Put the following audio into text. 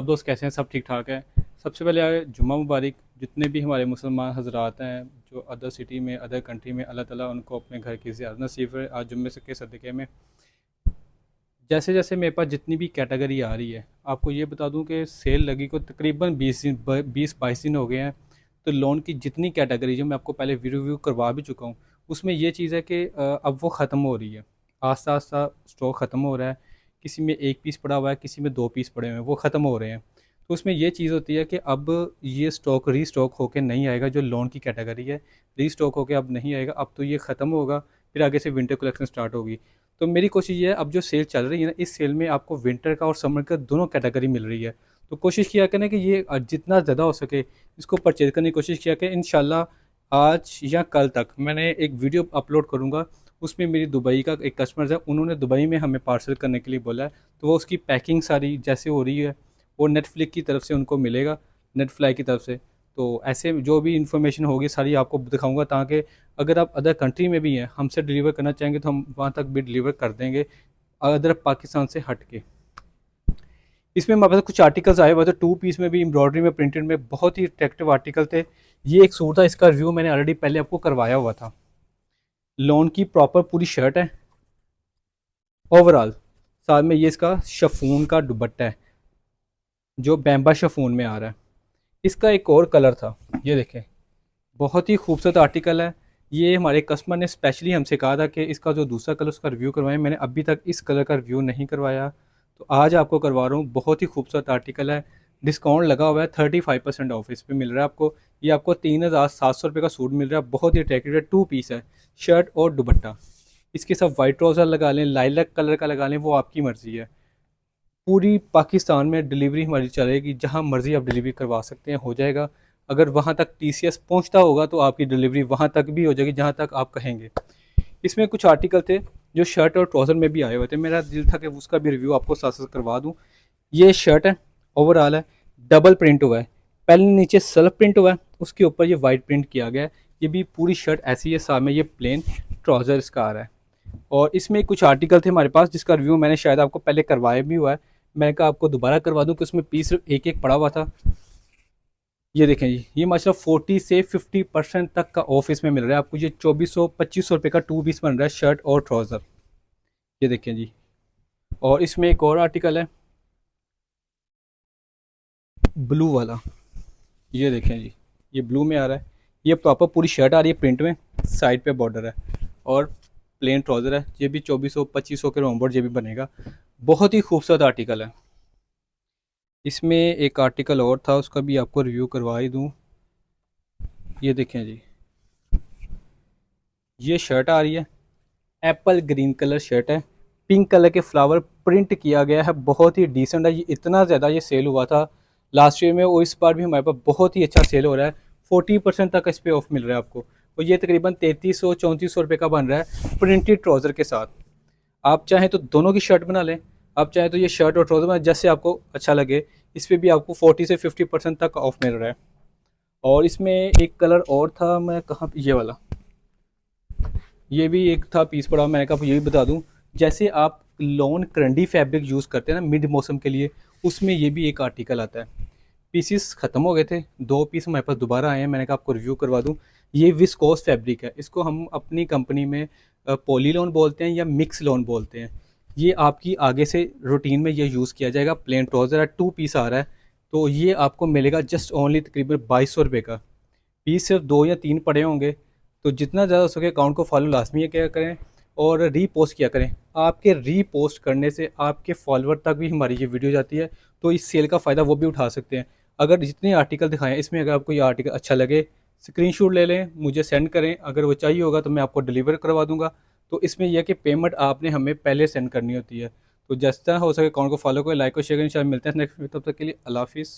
सब दोस्त कैसे हैं? सब ठीक ठाक है। सबसे पहले आए जुम्मा मुबारक। जितने भी हमारे मुसलमान हजरात हैं जो अदर सिटी में, अदर कंट्री में, अल्लाह ताला उनको अपने घर की ज़ियारत नसीब है। आज जुम्मे से के सदक़े में जैसे जैसे मेरे पास जितनी भी कैटेगरी आ रही है, आपको ये बता दूं कि सेल लगी को तकरीबन 20-22 दिन हो गए हैं। तो लोन की जितनी कैटेगरी जो मैं आपको पहले रिव्यू करवा भी चुका हूँ, उसमें ये चीज़ है कि अब वो ख़त्म हो रही है। आस्ता आस्ता स्टॉक ख़त्म हो रहा है। किसी में एक पीस पड़ा हुआ है, किसी में दो पीस पड़े हुए हैं, वो ख़त्म हो रहे हैं। तो उसमें ये चीज़ होती है कि अब ये स्टॉक रीस्टॉक होकर नहीं आएगा। जो लोन की कैटेगरी है, रीस्टॉक होकर अब नहीं आएगा। अब तो ये ख़त्म होगा, फिर आगे से विंटर कलेक्शन स्टार्ट होगी। तो मेरी कोशिश ये है, अब जो सेल चल रही है ना, इस सेल में आपको विंटर का और समर का दोनों कैटेगरी मिल रही है। तो कोशिश किया करें कि ये जितना ज़्यादा हो सके इसको परचेज़ करने की कोशिश किया करें। इंशाल्लाह आज या कल तक मैंने एक वीडियो अपलोड करूँगा। उसमें मेरी दुबई का एक कस्टमर है, उन्होंने दुबई में हमें पार्सल करने के लिए बोला है। तो वो उसकी पैकिंग सारी जैसे हो रही है वो नेटफ्लिक्स की तरफ से उनको मिलेगा, नेटफ्लाई की तरफ से। तो ऐसे जो भी इन्फॉर्मेशन होगी सारी आपको दिखाऊंगा, ताकि अगर आप अदर कंट्री में भी हैं, हमसे डिलीवर करना चाहेंगे तो हम वहाँ तक भी डिलीवर कर देंगे, अदर पाकिस्तान से हट के। इसमें हमारे पास कुछ आर्टिकल्स आए हुए थे, टू पीस में भी, एम्ब्रॉयडरी में, प्रिंटेड में, बहुत ही अट्रैक्टिव आर्टिकल थे। ये एक सूट था, इसका रिव्यू मैंने ऑलरेडी पहले आपको करवाया हुआ था। लॉन की प्रॉपर पूरी शर्ट है ओवरऑल। साथ में ये इसका शफून का दुपट्टा है जो बैम्बा शफून में आ रहा है। इसका एक और कलर था, ये देखें, बहुत ही खूबसूरत आर्टिकल है। ये हमारे कस्टमर ने स्पेशली हमसे कहा था कि इसका जो दूसरा कलर उसका रिव्यू करवाएं। मैंने अभी तक इस कलर का रिव्यू नहीं करवाया, तो आज आपको करवा रहा हूँ। बहुत ही खूबसूरत आर्टिकल है, डिस्काउंट लगा हुआ है, 35% ऑफ इस पर मिल रहा है आपको। ये आपको 3700 रुपये का सूट मिल रहा है, बहुत ही अट्रैक्टिव है। टू पीस है, शर्ट और दुपट्टा। इसके साथ वाइट ट्राउज़र लगा लें, लाइलैक कलर का लगा लें, वो आपकी मर्ज़ी है। पूरी पाकिस्तान में डिलीवरी हमारी चलेगी, जहाँ मर्ज़ी आप डिलीवरी करवा सकते हैं, हो जाएगा। अगर वहाँ तक टीसीएस पहुँचता होगा तो आपकी डिलीवरी वहाँ तक भी हो जाएगी जहाँ तक आप कहेंगे। इसमें कुछ आर्टिकल थे जो शर्ट और ट्राउज़र में भी आए हुए थे, मेरा दिल था कि उसका भी रिव्यू आपको साथ साथ करवा दूँ। ये शर्ट है, ओवरऑल है, डबल प्रिंट हुआ है। पहले नीचे सेल्फ प्रिंट हुआ है, उसके ऊपर ये वाइट प्रिंट किया गया है। ये भी पूरी शर्ट ऐसी है, साथ में ये प्लेन ट्राउज़र इसका आ रहा है। और इसमें कुछ आर्टिकल थे हमारे पास जिसका रिव्यू मैंने शायद आपको पहले करवाया भी हुआ है। मैंने कहा आपको दोबारा करवा दूं कि उसमें पीस सिर्फ एक एक पड़ा हुआ था। ये देखें जी, ये माशा 40 से 50% तक का ऑफ इसमें मिल रहा है आपको। ये 2400-2500 रुपये का टू पीस बन रहा है, शर्ट और ट्राउज़र। ये देखें जी। और इसमें एक और आर्टिकल है ब्लू वाला, ये देखें जी, ये ब्लू में आ रहा है। ये प्रॉपर पूरी शर्ट आ रही है प्रिंट में, साइड पे बॉर्डर है और प्लेन ट्राउज़र है। ये भी 2400-2500 के रोमबोर्ड ये भी बनेगा। बहुत ही खूबसूरत आर्टिकल है। इसमें एक आर्टिकल और था, उसका भी आपको रिव्यू करवा ही दूँ। ये देखें जी, ये शर्ट आ रही है, एप्पल ग्रीन कलर शर्ट है, पिंक कलर के फ्लावर प्रिंट किया गया है, बहुत ही डिसेंट है। ये इतना ज़्यादा ये सेल हुआ था लास्ट ईयर में, और इस बार भी हमारे पास बहुत ही अच्छा सेल हो रहा है। 40% तक इस पर ऑफ मिल रहा है आपको। और ये तकरीबन 3300-3400 रुपये का बन रहा है प्रिंटेड ट्राउज़र के साथ। आप चाहें तो दोनों की शर्ट बना लें, आप चाहें तो ये शर्ट और ट्राउज़र में जैसे आपको अच्छा लगे। इस पर भी आपको 40 से 50% तक ऑफ मिल रहा है। और इसमें एक कलर और था, मैं कहाँ, ये वाला, ये भी एक था पीस पड़ा, मैंने कहा ये भी बता दूं। जैसे आप लॉन क्रंडी फैब्रिक यूज़ करते हैं ना मिड मौसम के लिए, उसमें ये भी एक आर्टिकल आता है। पीसीस ख़त्म हो गए थे, दो पीस हमारे पास दोबारा आए हैं, मैंने कहा आपको रिव्यू करवा दूं। ये विस्कोस फैब्रिक है, इसको हम अपनी कंपनी में पॉली लॉन बोलते हैं या मिक्स लॉन बोलते हैं। ये आपकी आगे से रूटीन में ये यूज़ किया जाएगा। प्लेन ट्राउज़र है, टू पीस आ रहा है। तो ये आपको मिलेगा जस्ट ओनली तकरीबन 2200 रुपये का। पीस सिर्फ 2 या 3 पड़े होंगे। तो जितना ज़्यादा हो सके अकाउंट को फॉलो लाजमी क्या करें और रीपोस्ट किया करें। आपके रीपोस्ट करने से आपके फॉलोअर तक भी हमारी ये वीडियो जाती है, तो इस सेल का फ़ायदा वो भी उठा सकते हैं। अगर जितने आर्टिकल दिखाएं इसमें अगर आपको ये आर्टिकल अच्छा लगे, स्क्रीनशॉट ले लें, मुझे सेंड करें। अगर वो चाहिए होगा तो मैं आपको डिलीवर करवा दूंगा। तो इसमें यह कि पेमेंट आपने हमें पहले सेंड करनी होती है। तो जिस तरह हो सके अकाउंट को फॉलो करें, लाइक और शेयर करें। इंशाल्लाह मिलते हैं नेक्स्ट। तब तक के लिए अल्लाह हाफिज़।